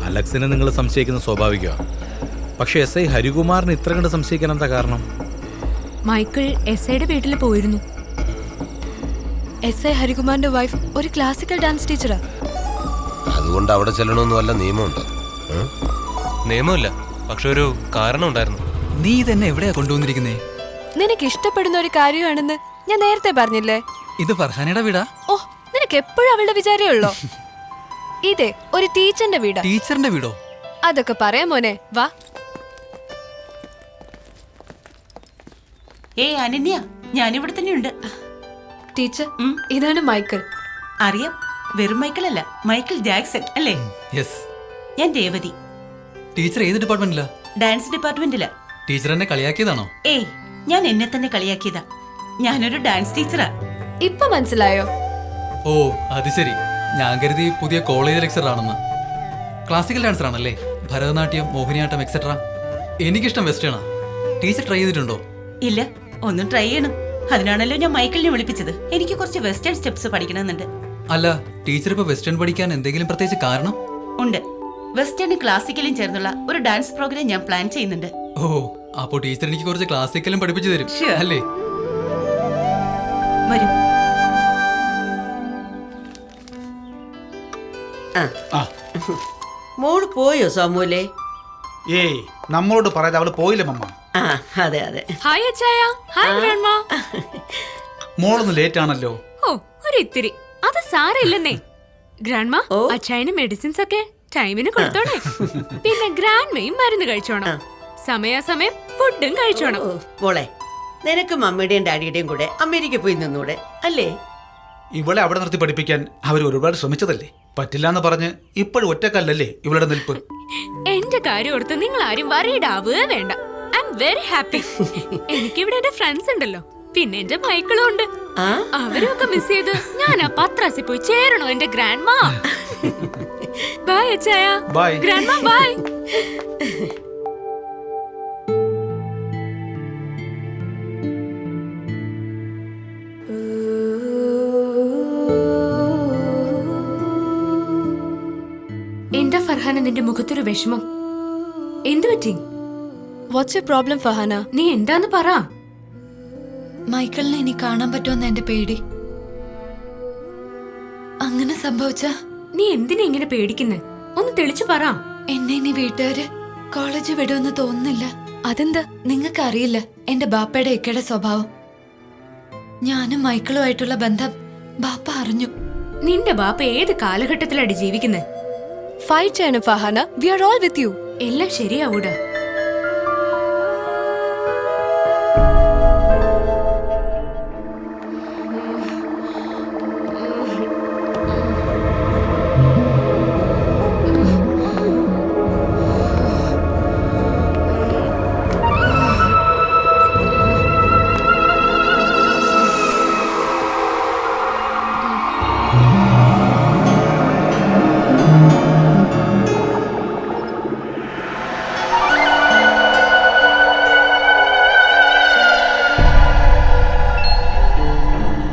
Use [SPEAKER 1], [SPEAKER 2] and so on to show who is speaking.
[SPEAKER 1] അലക്സിനെ നിങ്ങൾ സംശയിക്കുന്ന സ്വാഭാവികമാണ്. പക്ഷെ എസ് ഐ ഹരികുമാറിന് ഇത്ര കണ്ട് സംശയിക്കാൻ എന്താ കാരണം?
[SPEAKER 2] മൈക്കിൾ എസ് ഐയുടെ വീട്ടിൽ പോയിരുന്നു.
[SPEAKER 3] എസ് ഐ ഹരികുമാറിന്റെ വൈഫ് ഒരു ക്ലാസിക്കൽ ഡാൻസ് ടീച്ചറാ.
[SPEAKER 4] അതുകൊണ്ട് അവിടെ ചെല്ലണമെന്ന് വല്ല നിയമമുണ്ടോ?
[SPEAKER 5] നിയമമില്ല, പക്ഷെ ഒരു കാരണം ഉണ്ടായിരുന്നു.
[SPEAKER 6] നീ ഇതെന്നെ എവിടെയാ കൊണ്ടുവന്നിരിക്കുന്നേ?
[SPEAKER 3] നിനക്ക് ഇഷ്ടപ്പെടുന്ന ഒരു കാര്യമാണെന്ന് ഞാൻ നേരത്തെ പറഞ്ഞില്ലേ?
[SPEAKER 6] ഇത് ഫർഹാനയുടെ വീടാ?
[SPEAKER 3] ഓ, നിനക്ക് എപ്പോഴും അവളുടെ വിചാരേ ഉള്ളോ? ഇതേ ഒരു ടീച്ചറിന്റെ വീടാ.
[SPEAKER 6] ടീച്ചറിന്റെ വീടോ?
[SPEAKER 3] അതൊക്കെ പറയാം മോനെ, വാ.
[SPEAKER 7] ഏയ് അനന്യ, ഞാനിവിടെ തന്നെയുണ്ട്.
[SPEAKER 3] ടീച്ചർ, ഇതാണ് മൈക്കിൾ.
[SPEAKER 7] അറിയാം, വെറും മൈക്കിൾ അല്ല, മൈക്കിൾ ജാക്സൺ അല്ലേ?
[SPEAKER 6] യെസ്.
[SPEAKER 7] ഞാൻ രേവതി.
[SPEAKER 6] ടീച്ചർ ഏത് ഡിപ്പാർട്ട്മെന്റിലാ?
[SPEAKER 7] ഡാൻസ് ഡിപ്പാർട്ട്മെന്റിലാ.
[SPEAKER 6] ടീച്ചർ എന്നെ കളിയാക്കിയതാണോ?
[SPEAKER 7] ഏയ്, ഞാൻ എന്നെ തന്നെ കളിയാക്കിയതാ. ഞാനൊരു ഡാൻസ് ടീച്ചറാ.
[SPEAKER 3] ഇപ്പൊ മനസ്സിലായോ?
[SPEAKER 6] ഓ അത് ശരി. ഞാൻ കരുതി പുതിയ കോളേജ് ലെക്ചർ ആണെന്ന്. ക്ലാസിക്കൽ ഡാൻസർ ആണല്ലേ? ഭരതനാട്യം, മോഹിനിയാട്ടം എക്സെട്ര. എനിക്കിഷ്ടം വെസ്റ്റേണാ. ടീച്ചർ ട്രൈ ചെയ്തിട്ടുണ്ടോ?
[SPEAKER 7] ഇല്ല, ഒന്നും ട്രൈ ചെയ്യണം. അതിനാണല്ലോ ഞാൻ മൈക്കിളിനെ വിളിപ്പിച്ചത്. എനിക്ക് കുറച്ച് വെസ്റ്റേൺ സ്റ്റെപ്സ് പഠിക്കണമെന്നുണ്ട്.
[SPEAKER 6] അല്ല, ടീച്ചർ ഇപ്പൊ വെസ്റ്റേൺ പഠിക്കാൻ എന്തെങ്കിലും പ്രത്യേകിച്ച് കാരണം?
[SPEAKER 7] ഉണ്ട്. വെസ്റ്റേണും ക്ലാസിക്കലും ചേർന്നുള്ള ഒരു ഡാൻസ് പ്രോഗ്രാം ഞാൻ പ്ലാൻ ചെയ്യുന്നുണ്ട്.
[SPEAKER 6] ഓ, അപ്പോ ടീച്ചർ എനിക്ക് കുറച്ച് ക്ലാസിക്കലും പഠിപ്പിച്ചു തരും
[SPEAKER 7] Sure.
[SPEAKER 6] അല്ലേ?
[SPEAKER 7] വരൂ.
[SPEAKER 8] മോള് പോയോ സാമൂലേ?
[SPEAKER 9] ഏയ്, നമ്മളോട് പറയാതെ അവള് പോയില്ലേ മമ്മ.
[SPEAKER 8] ആ അതെ അതെ.
[SPEAKER 2] ഹായ് അച്ചായ. Hi grandma.
[SPEAKER 9] മോളൊന്ന് ലേറ്റ് ആണല്ലോ.
[SPEAKER 2] ഓ, ഒരു ഇത്തിരി. അത് സാരമില്ലെന്നേ. ഗ്രാൻഡ്മാ,
[SPEAKER 8] ഓ.
[SPEAKER 2] അച്ചായന് മെഡിസിൻസ് ഒക്കെ ടൈമിന് കൊടുത്തോണേ. പിന്നെ ഗ്രാൻഡ്മയും മരുന്ന് കഴിച്ചോണം. സമയാസമയം ഫുഡും കഴിച്ചോണം.
[SPEAKER 8] ഓ, മോളെ, നിനക്ക് മമ്മിയുടെയും ഡാഡിയുടെയും കൂടെ അമേരിക്ക പോയി നിന്നൂടെ അല്ലേ?
[SPEAKER 9] ഇവളെ അവിടെ നിർത്തി പഠിപ്പിക്കാൻ അവർ ഒരുപാട് ശ്രമിച്ചതല്ലേ. പറ്റില്ലാന്ന് പറഞ്ഞ് ഇപ്പോഴും ഒറ്റക്കല്ലല്ലേ ഇവളുടെ നിൽപ്പ്.
[SPEAKER 2] എന്റെ കാര്യം ഓർത്ത് നിങ്ങൾ ആരും വറീഡാവുക വേണ്ട. I am very happy. എനിക്കിവിടെ എന്റെ ഫ്രണ്ട്സ് ഉണ്ടല്ലോ, പിന്നെ എന്റെ മൈക്കിളും ഉണ്ട്.
[SPEAKER 8] ആ
[SPEAKER 2] അവരൊക്കെ മിസ് ചെയ്ത് ഞാൻ ആ പത്രാസിൽ പോയി ചേരണോ എന്റെ ഗ്രാൻഡ്മാ? ബൈ അച്ചായ.
[SPEAKER 9] ബൈ.
[SPEAKER 2] Grandma bye. എന്താ ഫർഹാന നിന്റെ മുഖത്തൊരു വിഷമം? എന്തു പറ്റി?
[SPEAKER 3] What's your problem Farhana?
[SPEAKER 2] നീ എന്താന്ന് പറ.
[SPEAKER 10] മൈക്കിളിനെ ഇനി കാണാൻ പറ്റുമെന്ന് എന്റെ പേടി. അങ്ങനെ സംഭവിച്ച
[SPEAKER 2] നീ എന്തിനാ ഇങ്ങനെ പേടിക്കുന്നേ? ഒന്ന് തെളിച്ചു പറ.
[SPEAKER 10] എന്നെ ഇനി വീട്ടുകാര് കോളേജ് വിടുമെന്ന് തോന്നുന്നില്ല.
[SPEAKER 3] അതെന്താ?
[SPEAKER 10] നിങ്ങൾക്കറിയില്ല എന്റെ ബാപ്പയുടെ ഇക്കയുടെ സ്വഭാവം. ഞാനും മൈക്കിളുമായിട്ടുള്ള ബന്ധം ബാപ്പ അറിഞ്ഞു.
[SPEAKER 2] നിന്റെ ബാപ്പ ഏത് കാലഘട്ടത്തിലാണ് ജീവിക്കുന്നത്?
[SPEAKER 3] ഫൈറ്റ് ചെയ്യണം Farhana. We are all with you.
[SPEAKER 2] എല്ലാം ശരിയാവൂടാ.